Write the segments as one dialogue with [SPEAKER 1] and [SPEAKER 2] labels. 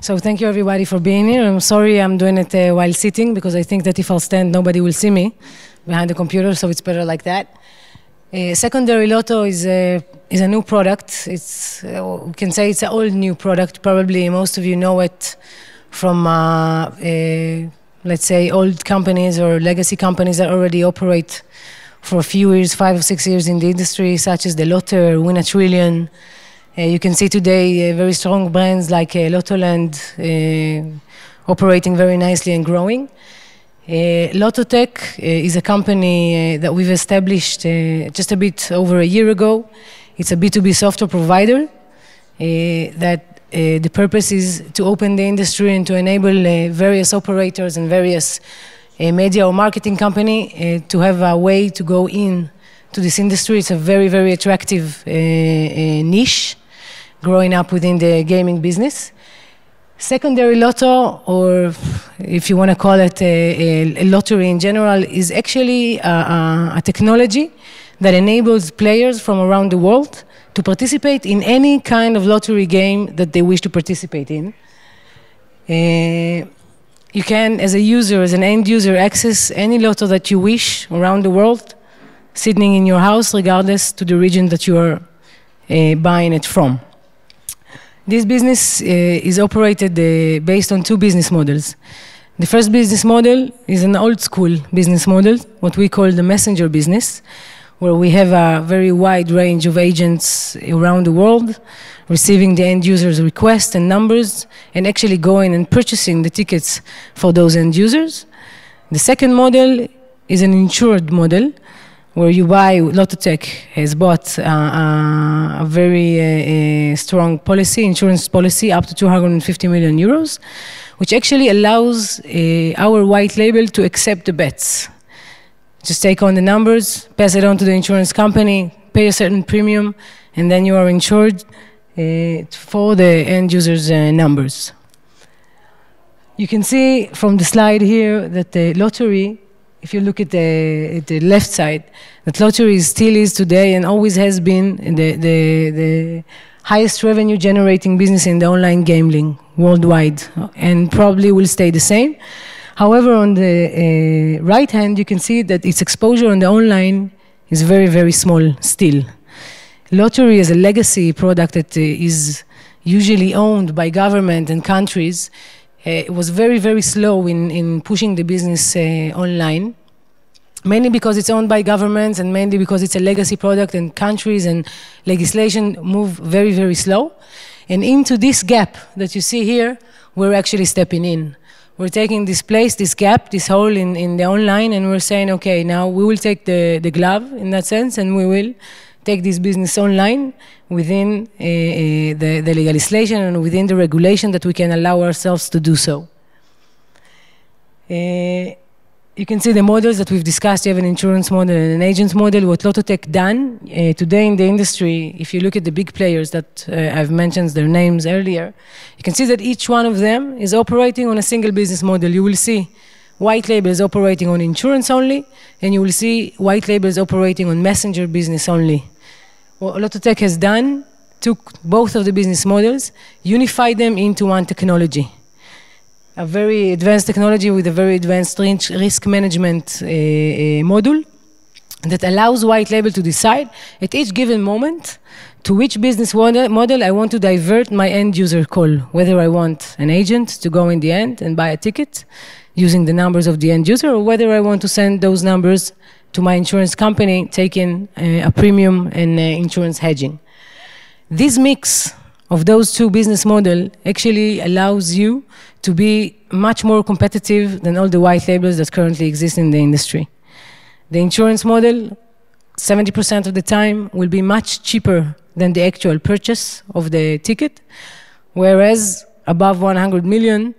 [SPEAKER 1] So thank you everybody for being here. I'm sorry I'm doing it while sitting because I think that if I'll stand, nobody will see me behind the computer, so it's better like that. Secondary Lotto is a new product. It's we can say it's an old new product. Probably most of you know it from let's say old companies or legacy companies that already operate for a few years, 5 or 6 years in the industry, such as the Lotter, Win a Trillion. You can see today very strong brands like Lottoland operating very nicely and growing. LottoTech is a company that we've established just a bit over a year ago. It's a B2B software provider that the purpose is to open the industry and to enable various operators and various media or marketing company to have a way to go in to this industry. It's a very, very attractive niche growing up within the gaming business. Secondary Lotto, or if you want to call it a lottery in general, is actually a technology that enables players from around the world to participate in any kind of lottery game that they wish to participate in. You can, as a user, as an end user, access any lotto that you wish around the world, sitting in your house, regardless to the region that you are buying it from. This business is operated based on two business models. The first business model is an old school business model, what we call the messenger business, where we have a very wide range of agents around the world, receiving the end user's requests and numbers, and actually going and purchasing the tickets for those end users. The second model is an insured model, where you buy, LottoTech has bought a very strong policy, insurance policy, up to 250 million euros, which actually allows our white label to accept the bets. Just take on the numbers, pass it on to the insurance company, pay a certain premium, and then you are insured for the end user's numbers. You can see from the slide here that the lottery, if you look at the left side, that lottery still is today and always has been the highest revenue generating business in the online gambling worldwide, and probably will stay the same. However, on the right hand, you can see that its exposure on the online is very, very small still. Lottery is a legacy product that is usually owned by government and countries. It was very, very slow in pushing the business online, mainly because it's owned by governments and mainly because it's a legacy product and countries and legislation move very, very slow. And into this gap that you see here, we're actually stepping in. We're taking this place, this gap, this hole in the online, and we're saying, okay, now we will take the glove in that sense, and we will take this business online within the legislation and within the regulation that we can allow ourselves to do so. You can see the models that we've discussed. You have an insurance model and an agent model. What LottoTech done today in the industry, if you look at the big players that I've mentioned their names earlier, you can see that each one of them is operating on a single business model. You will see white labels operating on insurance only, and you will see white labels operating on messenger business only. What LottoTech has done, took both of the business models, unified them into one technology. A very advanced technology with a very advanced risk management module that allows white label to decide at each given moment to which business model I want to divert my end user call, whether I want an agent to go in the end and buy a ticket using the numbers of the end user, or whether I want to send those numbers to my insurance company, taking a premium and insurance hedging. This mix of those two business models actually allows you to be much more competitive than all the white labels that currently exist in the industry. The insurance model, 70% of the time, will be much cheaper than the actual purchase of the ticket, whereas above 100 million,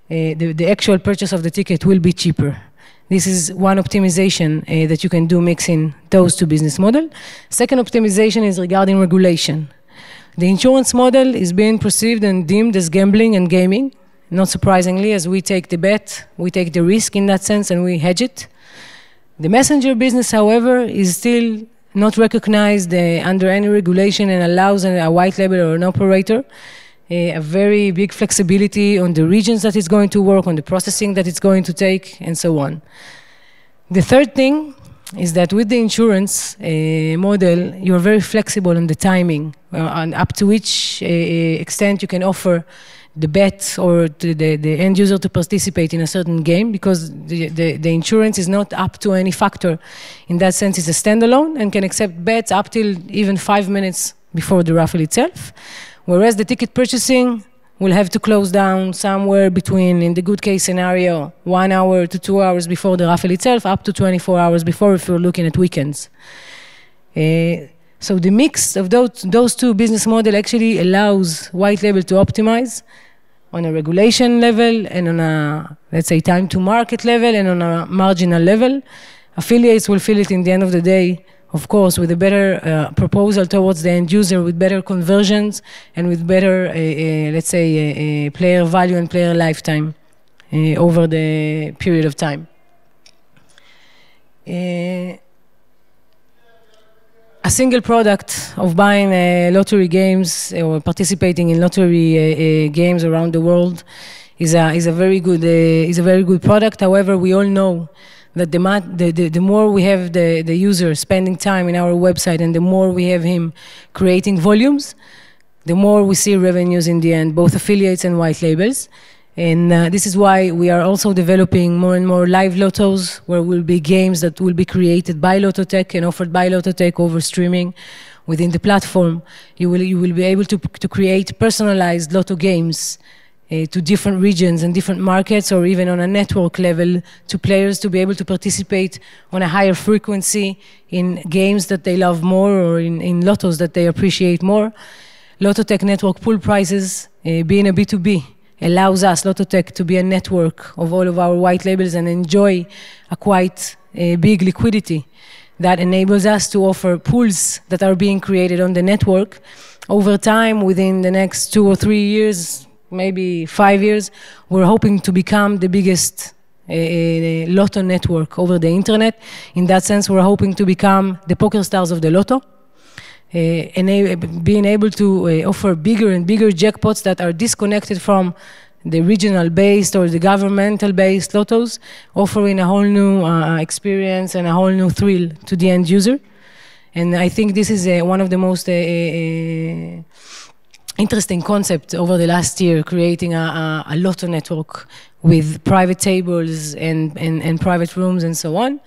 [SPEAKER 1] the actual purchase of the ticket will be cheaper. This is one optimization that you can do mixing those two business models. Second optimization is regarding regulation. The insurance model is being perceived and deemed as gambling and gaming, not surprisingly, as we take the bet, we take the risk in that sense, and we hedge it. The messenger business, however, is still not recognized under any regulation and allows a white label or an operator a very big flexibility on the regions that it's going to work, on the processing that it's going to take, and so on. The third thing is that with the insurance model, you're very flexible on the timing, and up to which extent you can offer the bet or to the end user to participate in a certain game, because the insurance is not up to any factor. In that sense, it's a standalone and can accept bets up till even 5 minutes before the raffle itself. Whereas the ticket purchasing will have to close down somewhere between, in the good case scenario, 1 hour to 2 hours before the raffle itself, up to 24 hours before if you're looking at weekends. So the mix of those two business models actually allows white label to optimize on a regulation level and on a, let's say, time to market level and on a marginal level. Affiliates will feel it in the end of the day, of course, with a better proposal towards the end user, with better conversions and with better, let's say, player value and player lifetime over the period of time. A single product of buying lottery games or participating in lottery games around the world is a very good product. However, we all know that the more we have the user spending time in our website and the more we have him creating volumes, the more we see revenues in the end, both affiliates and white labels. And this is why we are also developing more and more live lottos, where will be games that will be created by LottoTech and offered by LottoTech over streaming within the platform. You will be able to create personalized lotto games to different regions and different markets, or even on a network level, to players to be able to participate on a higher frequency in games that they love more, or in lottos that they appreciate more. LottoTech network pool prices, being a B2B, allows us, LottoTech, to be a network of all of our white labels and enjoy a quite big liquidity that enables us to offer pools that are being created on the network. Over time, within the next 2 or 3 years, maybe 5 years, we're hoping to become the biggest lotto network over the internet. In that sense, we're hoping to become the poker stars of the lotto. Being able to offer bigger and bigger jackpots that are disconnected from the regional-based or the governmental-based lottos, offering a whole new experience and a whole new thrill to the end user. And I think this is one of the most interesting concepts over the last year, creating a lotto network with private tables and private rooms and so on.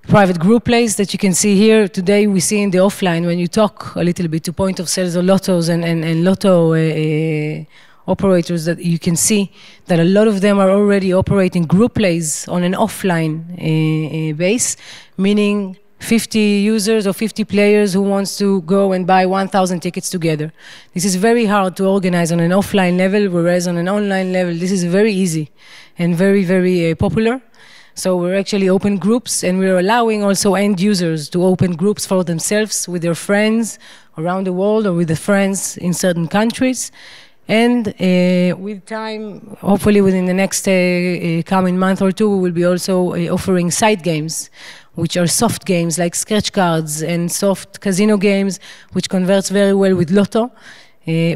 [SPEAKER 1] Private group plays that you can see here. Today we see in the offline, when you talk a little bit to point of sales or lottos and lotto operators, that you can see that a lot of them are already operating group plays on an offline base, meaning 50 users or 50 players who wants to go and buy 1,000 tickets together. This is very hard to organize on an offline level, whereas on an online level, this is very easy and very, very popular. So we're actually open groups, and we're allowing also end users to open groups for themselves with their friends around the world or with the friends in certain countries. And with time, hopefully within the next coming month or two, we will be also offering side games, which are soft games like scratch cards and soft casino games, which converts very well with lotto.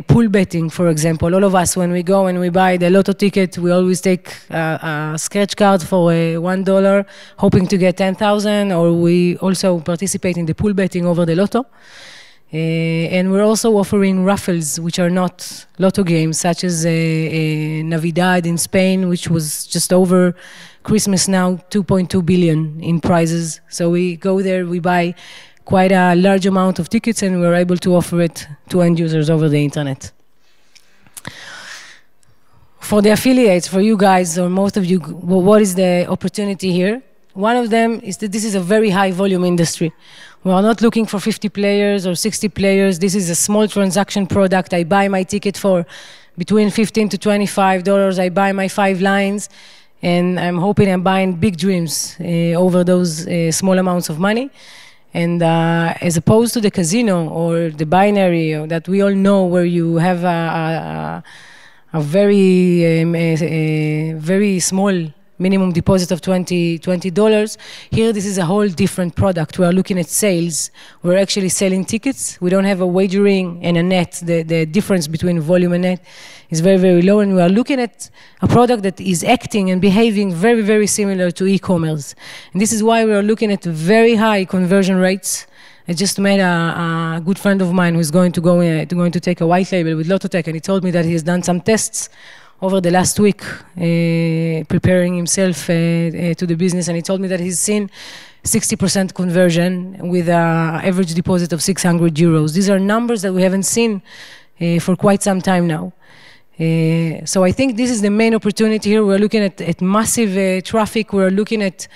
[SPEAKER 1] Pool betting, for example. All of us, when we go and we buy the lotto ticket, we always take a scratch card for $1, hoping to get 10,000, or we also participate in the pool betting over the lotto. And we're also offering raffles, which are not lotto games, such as Navidad in Spain, which was just over Christmas now, 2.2 billion in prizes. So we go there, we buy quite a large amount of tickets, and we're able to offer it to end users over the internet. For the affiliates, for you guys, or most of you, what is the opportunity here? One of them is that this is a very high volume industry. We are not looking for 50 players or 60 players. This is a small transaction product. I buy my ticket for between $15 to $25. I buy my 5 lines, and I'm hoping I'm buying big dreams over those small amounts of money. And as opposed to the casino or the binary that we all know, where you have a very small minimum deposit of $20. Here, this is a whole different product. We are looking at sales. We're actually selling tickets. We don't have a wagering and a net. The difference between volume and net is very, very low. And we are looking at a product that is acting and behaving very, very similar to e-commerce. And this is why we are looking at very high conversion rates. I just met a good friend of mine who's going to take a white label with LottoTech, and he told me that he has done some tests over the last week, preparing himself to the business, and he told me that he's seen 60% conversion with an average deposit of 600 euros. These are numbers that we haven't seen for quite some time now. So I think this is the main opportunity here. We're looking at massive traffic. We're looking at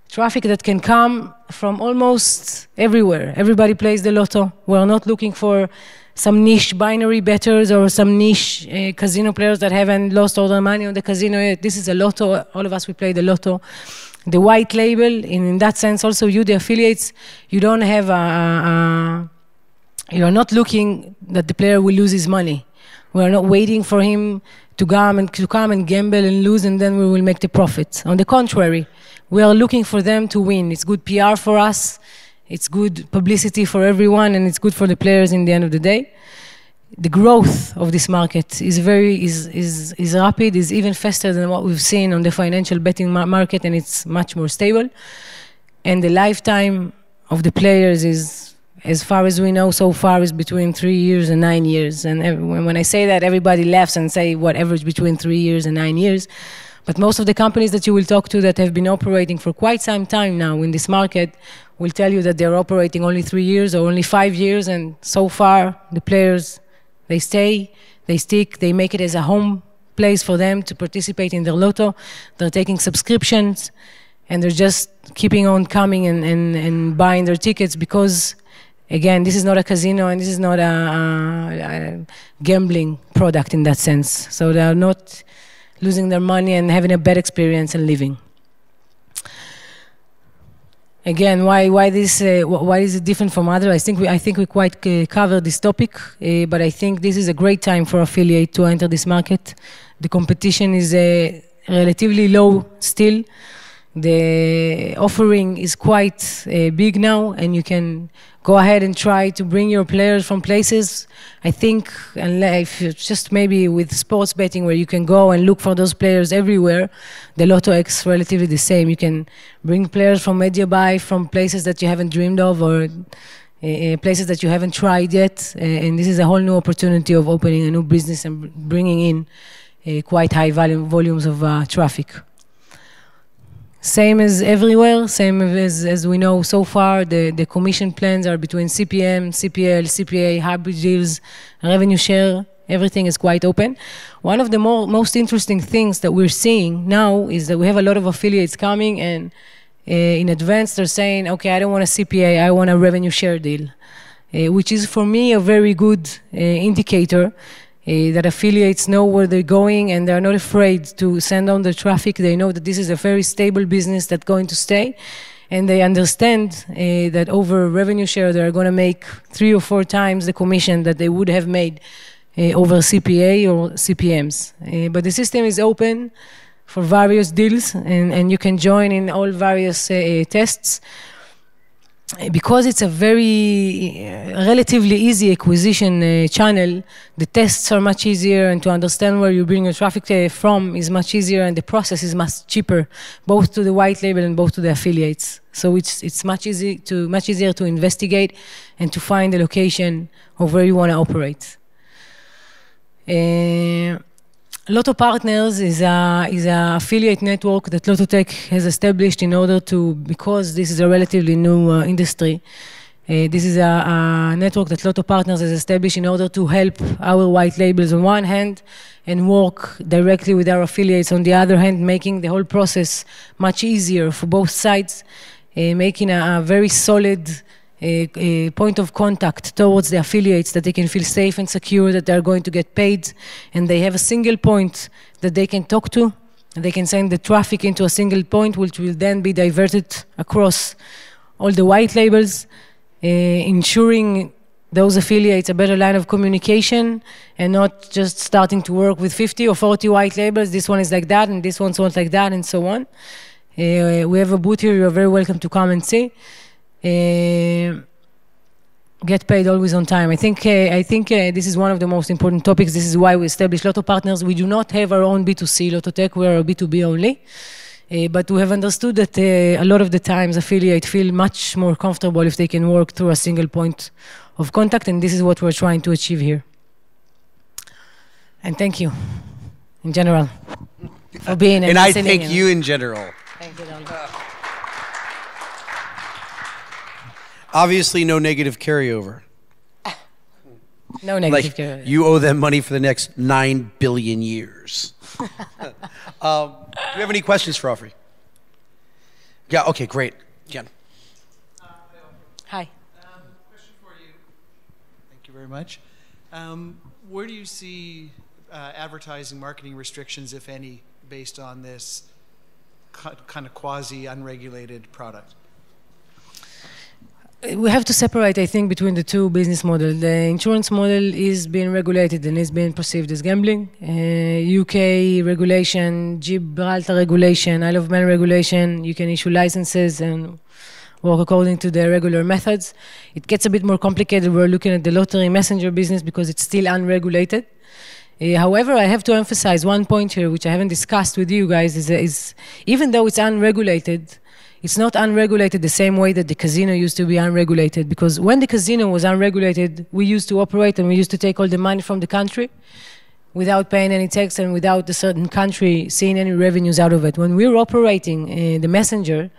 [SPEAKER 1] traffic that can come from almost everywhere. Everybody plays the lotto. We're not looking for some niche binary bettors or some niche casino players that haven't lost all their money on the casino yet. This is a lotto. All of us, we play the lotto. The white label, in that sense, also you, the affiliates, you don't have you're not looking that the player will lose his money. We're not waiting for him to come and gamble and lose, and then we will make the profit. On the contrary, we are looking for them to win. It's good PR for us. It's good publicity for everyone, and it's good for the players in the end of the day. The growth of this market is rapid, is even faster than what we've seen on the financial betting market, and it's much more stable. And the lifetime of the players is, as far as we know so far, is between 3 years and 9 years. And when I say that, everybody laughs and say, what, average between 3 years and 9 years? But most of the companies that you will talk to that have been operating for quite some time now in this market will tell you that they're operating only 3 years or only 5 years, and so far the players, they stay, they stick, they make it as a home place for them to participate in their lotto. They're taking subscriptions, and they're just keeping on coming and buying their tickets because, again, this is not a casino and this is not a gambling product in that sense. So they are not losing their money and having a bad experience and leaving. Again, why is it different from other? I think we quite covered this topic, but I think this is a great time for affiliate to enter this market. The competition is relatively low still. The offering is quite big now, and you can go ahead and try to bring your players from places. I think, and if it's just maybe with sports betting where you can go and look for those players everywhere, the LottoTech is relatively the same. You can bring players from media buy, from places that you haven't dreamed of, or places that you haven't tried yet. And this is a whole new opportunity of opening a new business and bringing in quite high volumes of traffic. Same as everywhere, same as we know so far, the commission plans are between CPM, CPL, CPA, hybrid deals, revenue share, everything is quite open. One of the most interesting things that we're seeing now is that we have a lot of affiliates coming, and in advance they're saying, okay, I don't want a CPA, I want a revenue share deal, which is for me a very good indicator that affiliates know where they're going and they're not afraid to send on the traffic. They know that this is a very stable business that's going to stay, and they understand that over revenue share they're going to make 3 or 4 times the commission that they would have made over CPA or CPMs. But the system is open for various deals, and you can join in all various tests. Because it's a very relatively easy acquisition channel, the tests are much easier, and to understand where you bring your traffic from is much easier, and the process is much cheaper, both to the white label and both to the affiliates. So it's much easier to investigate and to find the location of where you want to operate. Lotto Partners is a affiliate network that LottoTech has established in order to, because this is a relatively new industry, this is a network that Lotto Partners has established in order to help our white labels on one hand and work directly with our affiliates on the other hand, making the whole process much easier for both sides, making a very solid a point of contact towards the affiliates that they can feel safe and secure that they're going to get paid, and they have a single point that they can talk to, and they can send the traffic into a single point which will then be diverted across all the white labels, ensuring those affiliates a better line of communication and not just starting to work with 50 or 40 white labels. This one is like that, and this one's like that, and so on. We have a booth here. You're very welcome to come and see. Get paid always on time. I think this is one of the most important topics. This is why we established Lotto Partners. We do not have our own B2C LottoTech. We are a B2B only. But we have understood that a lot of the times affiliates feel much more comfortable if they can work through a single point of contact, and this is what we're trying to achieve here. And thank you, in general, for being and
[SPEAKER 2] I thank you in general.
[SPEAKER 1] Thank you, darling.
[SPEAKER 2] Obviously, no negative carryover.
[SPEAKER 1] No negative carryover.
[SPEAKER 2] You owe them money for the next 9 billion years. Do we have any questions for Ofri? Yeah, okay, great. Jen.
[SPEAKER 1] Hi.
[SPEAKER 3] Question for you. Thank you very much. Where do you see advertising marketing restrictions, if any, based on this kind of quasi-unregulated product?
[SPEAKER 1] We have to separate, I think, between the two business models. The insurance model is being regulated and is being perceived as gambling. UK regulation, Gibraltar regulation, Isle of Man regulation, you can issue licenses and work according to the regular methods. It gets a bit more complicated. We're looking at the lottery messenger business because it's still unregulated. However, I have to emphasize one point here, which I haven't discussed with you guys, is even though it's unregulated, it's not unregulated the same way that the casino used to be unregulated, because when the casino was unregulated, we used to operate and we used to take all the money from the country without paying any tax and without the certain country seeing any revenues out of it. When we were operating the messenger,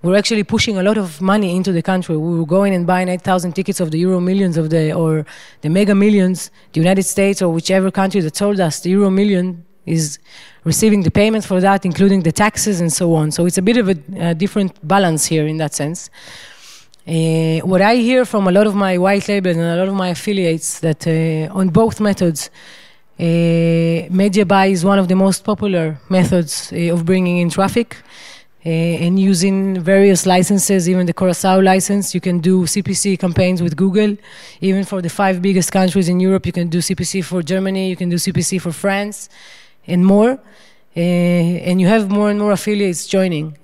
[SPEAKER 1] we were actually pushing a lot of money into the country. We were going and buying 8,000 tickets of the Euro Millions or the Mega Millions, the United States or whichever country that sold us the Euro Million is receiving the payments for that, including the taxes and so on. So it's a bit of a different balance here in that sense. What I hear from a lot of my white labels and a lot of my affiliates that on both methods, media buy is one of the most popular methods of bringing in traffic and using various licenses, even the Curaçao license. You can do CPC campaigns with Google. Even for the 5 biggest countries in Europe, you can do CPC for Germany, you can do CPC for France, and more. And you have more and more affiliates joining.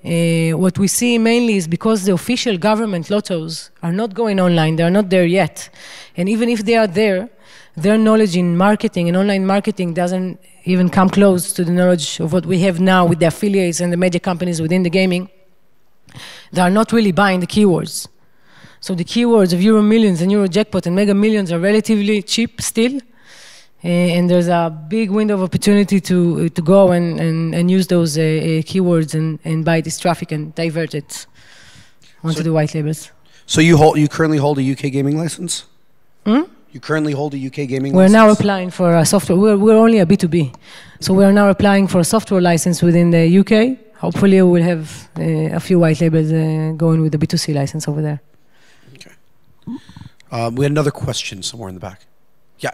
[SPEAKER 1] What we see mainly is because the official government lottos are not going online, they are not there yet. And even if they are there, their knowledge in marketing and online marketing doesn't even come close to the knowledge of what we have now with the affiliates and the media companies within the gaming. They are not really buying the keywords. So the keywords of Euro Millions and Euro Jackpot and Mega Millions are relatively cheap still. And there's a big window of opportunity to go and use those keywords and buy this traffic and divert it onto the white labels.
[SPEAKER 2] So you currently hold a UK gaming license?
[SPEAKER 1] Hmm?
[SPEAKER 2] You currently hold a UK gaming license?
[SPEAKER 1] We're now applying for a software. We're only a B2B. So we're now applying for a software license within the UK. Hopefully we will have a few white labels going with the B2C license over there.
[SPEAKER 2] Okay. We had another question somewhere in the back. Yeah.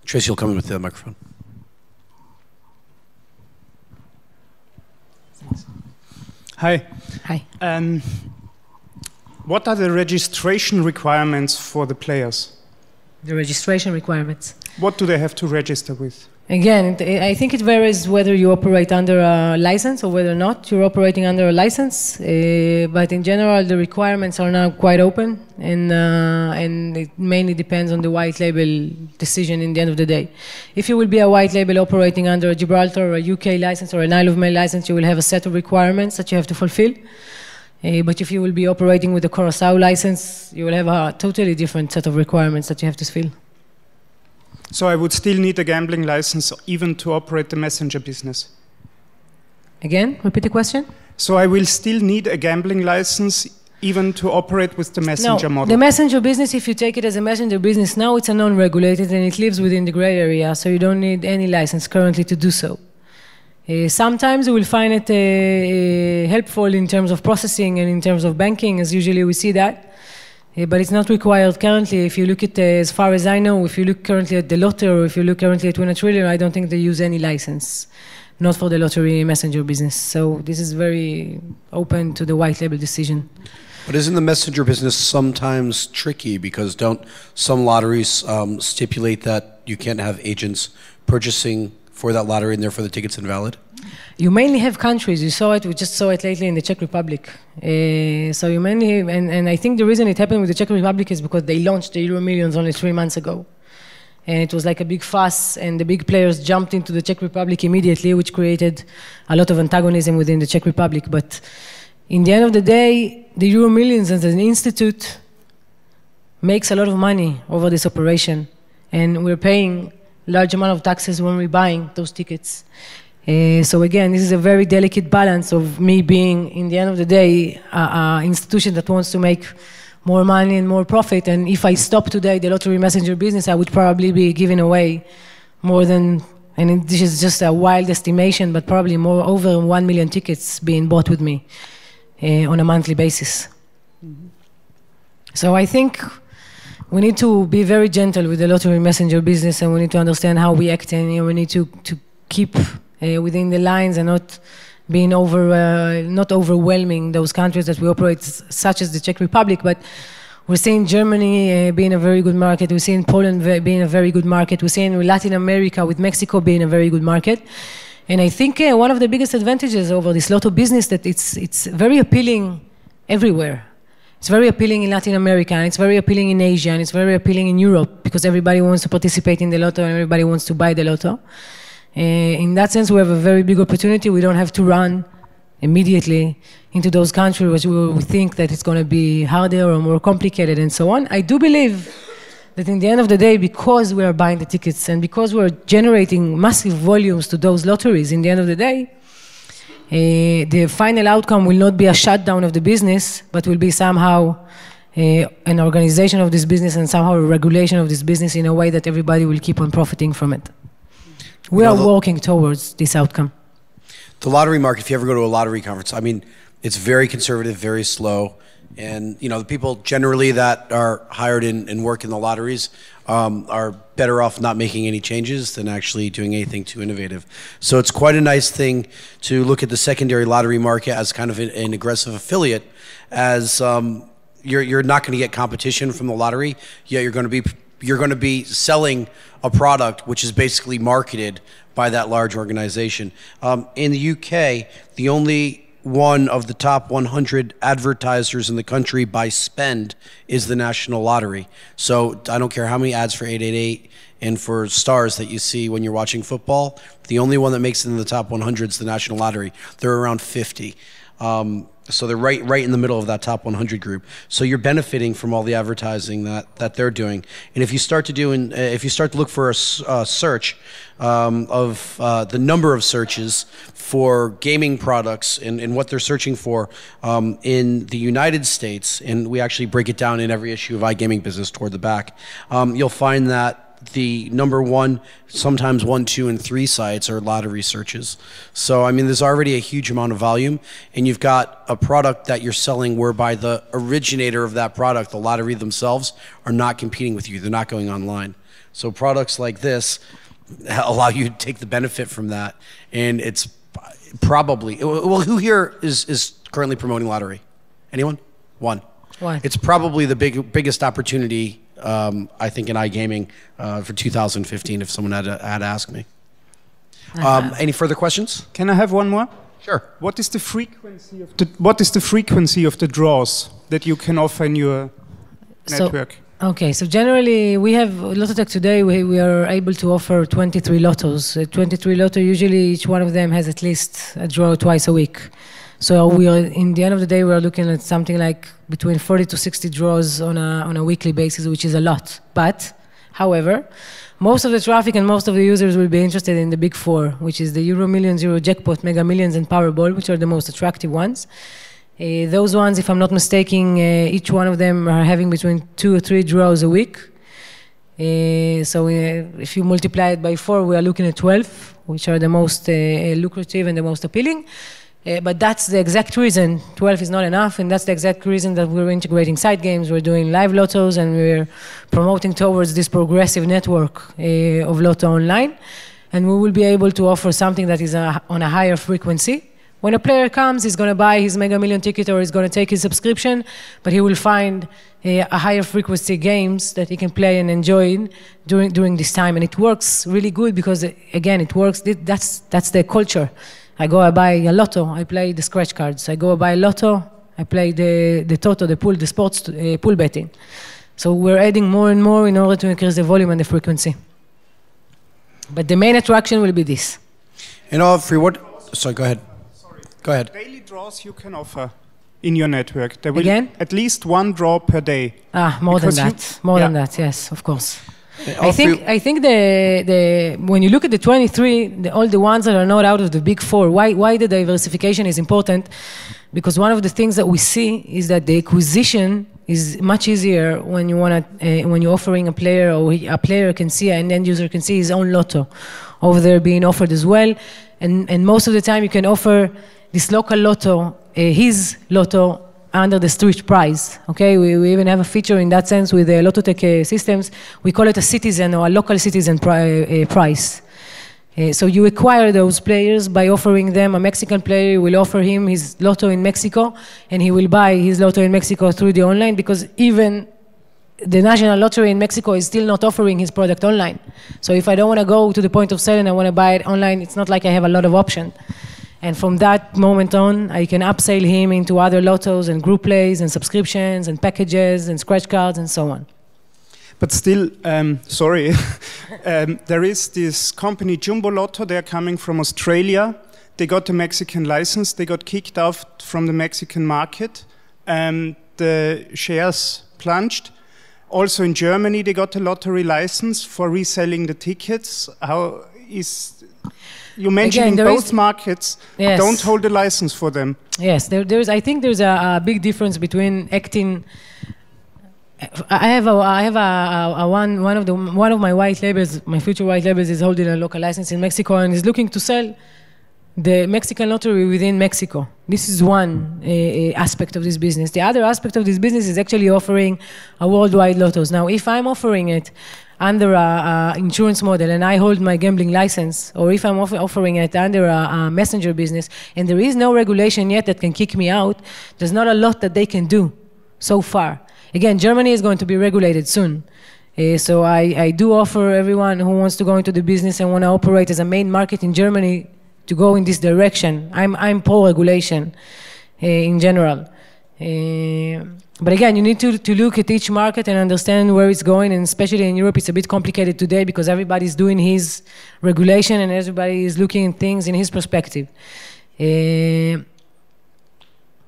[SPEAKER 2] Tracy will come in with the microphone.
[SPEAKER 4] Hi.
[SPEAKER 1] Hi.
[SPEAKER 4] What are the registration requirements for the players?
[SPEAKER 1] The registration requirements.
[SPEAKER 4] What do they have to register with?
[SPEAKER 1] Again, I think it varies whether you operate under a license or whether or not you're operating under a license. But in general, the requirements are now quite open, and it mainly depends on the white label decision in the end of the day. If you will be a white label operating under a Gibraltar or a UK license or an Isle of Man license, you will have a set of requirements that you have to fulfill. But if you will be operating with a Curaçao license, you will have a totally different set of requirements that you have to fill.
[SPEAKER 4] So I would still need a gambling license even to operate the messenger business?
[SPEAKER 1] Again, repeat the question?
[SPEAKER 4] So I will still need a gambling license even to operate with the messenger model?
[SPEAKER 1] The messenger business, if you take it as a messenger business now, it's a non-regulated and it lives within the gray area, so you don't need any license currently to do so. Sometimes you will find it helpful in terms of processing and in terms of banking, as usually we see that. But it's not required currently. If you look at, as far as I know, if you look currently at the Lotto or if you look currently at Win a Trillion, I don't think they use any license, not for the lottery messenger business. So this is very open to the white label decision.
[SPEAKER 2] But isn't the messenger business sometimes tricky because don't some lotteries stipulate that you can't have agents purchasing for that lottery and therefore the ticket's invalid?
[SPEAKER 1] You mainly have countries. You saw it. We just saw it lately in the Czech Republic. So you mainly, and I think the reason it happened with the Czech Republic is because they launched the Euro Millions only 3 months ago. And it was like a big fuss, and the big players jumped into the Czech Republic immediately, which created a lot of antagonism within the Czech Republic. But in the end of the day, the Euro Millions as an institute makes a lot of money over this operation. And we're paying large amount of taxes when we're buying those tickets. So again, this is a very delicate balance of me being, in the end of the day, an institution that wants to make more money and more profit. And if I stop today the lottery messenger business, I would probably be giving away more than, and this is just a wild estimation, but probably more over 1 million tickets being bought with me on a monthly basis. Mm-hmm. So I think we need to be very gentle with the lottery messenger business, and we need to understand how we act, and we need to keep within the lines and not being not overwhelming those countries that we operate, such as the Czech Republic. But we're seeing Germany being a very good market. We're seeing Poland being a very good market. We're seeing Latin America with Mexico being a very good market. And I think one of the biggest advantages over this lotto business that it's very appealing everywhere. It's very appealing in Latin America, and it's very appealing in Asia, and it's very appealing in Europe, because everybody wants to participate in the lotto and everybody wants to buy the lotto. In that sense, we have a very big opportunity. We don't have to run immediately into those countries where we think that it's going to be harder or more complicated and so on. I do believe that in the end of the day, because we are buying the tickets and because we're generating massive volumes to those lotteries, in the end of the day, the final outcome will not be a shutdown of the business, but will be somehow an organization of this business and somehow a regulation of this business in a way that everybody will keep on profiting from it. We are working towards this outcome.
[SPEAKER 2] The lottery market, if you ever go to a lottery conference, I mean, it's very conservative, very slow. And, you know, the people generally that are hired and work in the lotteries are better off not making any changes than actually doing anything too innovative. So it's quite a nice thing to look at the secondary lottery market as kind of an aggressive affiliate, as you're not going to get competition from the lottery, yet you're going to be selling a product which is basically marketed by that large organization. In the UK, the only one of the top 100 advertisers in the country by spend is the National Lottery. So I don't care how many ads for 888 and for stars that you see when you're watching football, the only one that makes it in the top 100 is the National Lottery. They're around 50. So they're right in the middle of that top 100 group. So you're benefiting from all the advertising that they're doing. And if you start to look for a search of the number of searches for gaming products and what they're searching for in the United States, and we actually break it down in every issue of iGaming Business toward the back, you'll find that the number 1, sometimes 1, 2, and 3 sites are lottery searches. So, I mean, there's already a huge amount of volume, and you've got a product that you're selling whereby the originator of that product, the lottery themselves, are not competing with you. They're not going online. So products like this allow you to take the benefit from that, and it's probably, well, who here is currently promoting lottery? Anyone? One. It's probably the biggest opportunity, I think, in iGaming for 2015, if someone had asked me. Any further questions?
[SPEAKER 4] Can I have one more?
[SPEAKER 2] Sure.
[SPEAKER 4] What is the frequency of the draws that you can offer in your network?
[SPEAKER 1] Okay, so generally we have LottoTech today. We are able to offer 23 lottos. 23 lotto. Usually each one of them has at least a draw twice a week. So we are, in the end of the day, we are looking at something like between 40 to 60 draws on a weekly basis, which is a lot. But, however, most of the traffic and most of the users will be interested in the big 4, which is the Euro Millions, Euro Jackpot, Mega Millions, and Powerball, which are the most attractive ones. Those ones, if I'm not mistaken, each one of them are having between 2 or 3 draws a week. So if you multiply it by 4, we are looking at 12, which are the most lucrative and the most appealing. But that's the exact reason 12 is not enough, and that's the exact reason that we're integrating side games, we're doing live lottos, and we're promoting towards this progressive network of Lotto online. And we will be able to offer something that is on a higher frequency, When a player comes, he's going to buy his Mega Million ticket or he's going to take his subscription, but he will find a higher frequency games that he can play and enjoy during this time. And it works really good because, again, it works. That's the culture. I buy a lotto, I play the scratch cards. I buy a lotto, I play the toto, the pool, the sports, pool betting. So we're adding more and more in order to increase the volume and the frequency. But the main attraction will be this.
[SPEAKER 2] And Ofri, sorry, go ahead. Go ahead.
[SPEAKER 4] Daily draws you can offer in your network. There will
[SPEAKER 1] Again?
[SPEAKER 4] at least one draw per day.
[SPEAKER 1] More than that. More than that, yes, of course. I think when you look at the 23, all the ones that are not out of the big four, why the diversification is important? Because one of the things that we see is that the acquisition is much easier when when you're offering a player, or a player can see, an end user can see his own lotto over there being offered as well. And most of the time you can offer this local lotto, his lotto, under the street price. Okay, we even have a feature in that sense with the LottoTech systems. We call it a citizen or a local citizen price. So you acquire those players by offering them. A Mexican player will offer him his lotto in Mexico, and he will buy his lotto in Mexico through the online, because even the national lottery in Mexico is still not offering his product online. So if I don't want to go to the point of sale and I want to buy it online, it's not like I have a lot of options. And from that moment on, I can upsell him into other lottos and group plays and subscriptions and packages and scratch cards and so on.
[SPEAKER 4] But still, sorry, there is this company, Jumbo Lotto. They're coming from Australia. They got a Mexican license. They got kicked out from the Mexican market. The shares plunged. Also in Germany, they got a lottery license for reselling the tickets. How is... You mentioned both markets don't hold a license for them.
[SPEAKER 1] Yes, I think there's a big difference between acting. I have one of my white labels, my future white labels, is holding a local license in Mexico and is looking to sell the Mexican lottery within Mexico. This is one aspect of this business. The other aspect of this business is actually offering a worldwide lottos. Now, if I'm offering it under a insurance model and I hold my gambling license, or if I'm offering it under a messenger business and there is no regulation yet that can kick me out, there's not a lot that they can do so far. Again, Germany is going to be regulated soon. So I do offer everyone who wants to go into the business and want to operate as a main market in Germany to go in this direction. I'm pro-regulation in general. But again, you need to look at each market and understand where it's going, and especially in Europe, it's a bit complicated today because everybody's doing his regulation and everybody is looking at things in his perspective.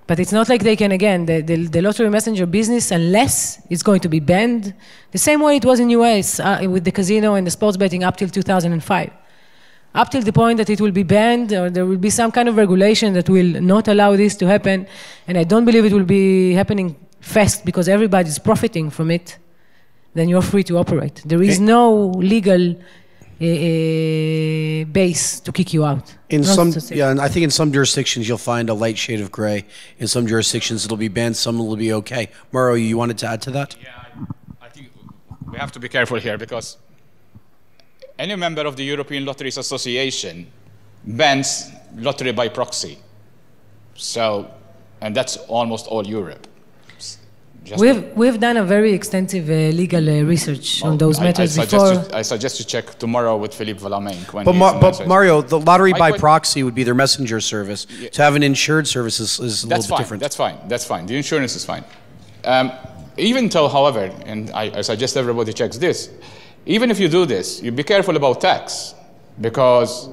[SPEAKER 1] But it's not like they can, again, the lottery messenger business, unless it's going to be banned, the same way it was in US with the casino and the sports betting up till 2005. Up till the point that it will be banned, or there will be some kind of regulation that will not allow this to happen, and I don't believe it will be happening fast because everybody's profiting from it, then you're free to operate. There is no legal base to kick you out.
[SPEAKER 2] And I think in some jurisdictions you'll find a light shade of gray. In some jurisdictions it'll be banned, some will be okay. Mario, you wanted to add to that?
[SPEAKER 5] Yeah, I think we have to be careful here because any member of the European Lotteries Association bans lottery by proxy. So, and that's almost all Europe.
[SPEAKER 1] We've done a very extensive legal research on those matters before.
[SPEAKER 5] I suggest you check tomorrow with Philippe Valamain.
[SPEAKER 2] But Mario, the lottery by proxy would be their messenger service. Yeah. To have an insured service is a little bit different.
[SPEAKER 5] That's fine. The insurance is fine. Even though, however, and I suggest everybody checks this, even if you do this, you be careful about tax, because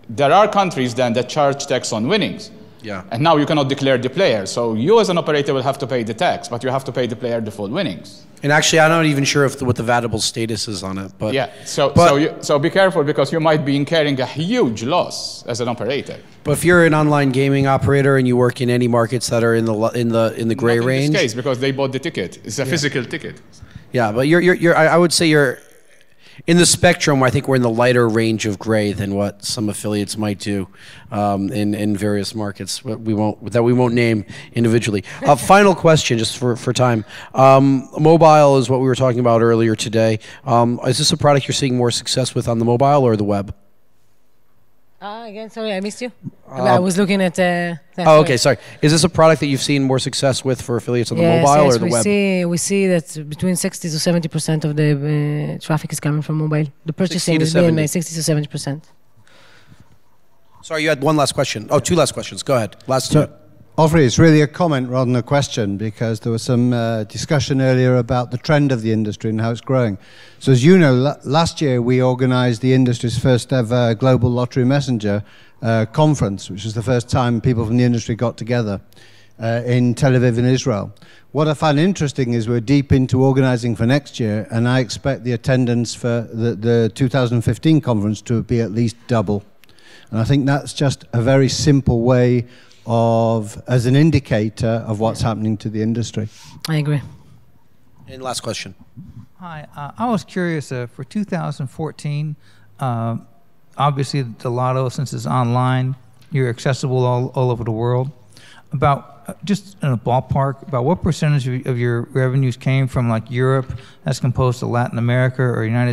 [SPEAKER 5] there are countries then that charge tax on winnings.
[SPEAKER 2] Yeah.
[SPEAKER 5] And now you cannot declare the player. So you as an operator will have to pay the tax, but you have to pay the player the full winnings.
[SPEAKER 2] And actually, I'm not even sure what the vatable status is on it. But
[SPEAKER 5] yeah, so be careful, because you might be incurring a huge loss as an operator.
[SPEAKER 2] But if you're an online gaming operator and you work in any markets that are in the gray range,
[SPEAKER 5] in this case, because they bought the ticket, it's a physical ticket.
[SPEAKER 2] Yeah, but I would say you're in the spectrum. I think we're in the lighter range of gray than what some affiliates might do in various markets. But we won't name individually. Final question, just for time. Mobile is what we were talking about earlier today. Is this a product you're seeing more success with on the mobile or the web?
[SPEAKER 1] Again, sorry, I missed you. I was looking at.
[SPEAKER 2] Okay, sorry. Is this a product that you've seen more success with for affiliates on the mobile or the web?
[SPEAKER 1] We see that between 60 to 70% of the traffic is coming from mobile. The purchasing is being made 60 to 70%.
[SPEAKER 2] Sorry, you had one last question. Oh, two last questions. Go ahead. Last two.
[SPEAKER 6] Ofri, it's really a comment rather than a question because there was some discussion earlier about the trend of the industry and how it's growing. So as you know, last year we organized the industry's first ever Global Lottery Messenger conference, which was the first time people from the industry got together in Tel Aviv in Israel. What I find interesting is we're deep into organizing for next year, and I expect the attendance for the 2015 conference to be at least double. And I think that's just a very simple way as an indicator of what's happening to the industry.
[SPEAKER 1] I agree.
[SPEAKER 2] And last question.
[SPEAKER 7] Hi, I was curious for 2014, obviously the Lotto, since it's online, you're accessible all over the world. About, just in a ballpark, about what percentage of your revenues came from like Europe as composed to Latin America or United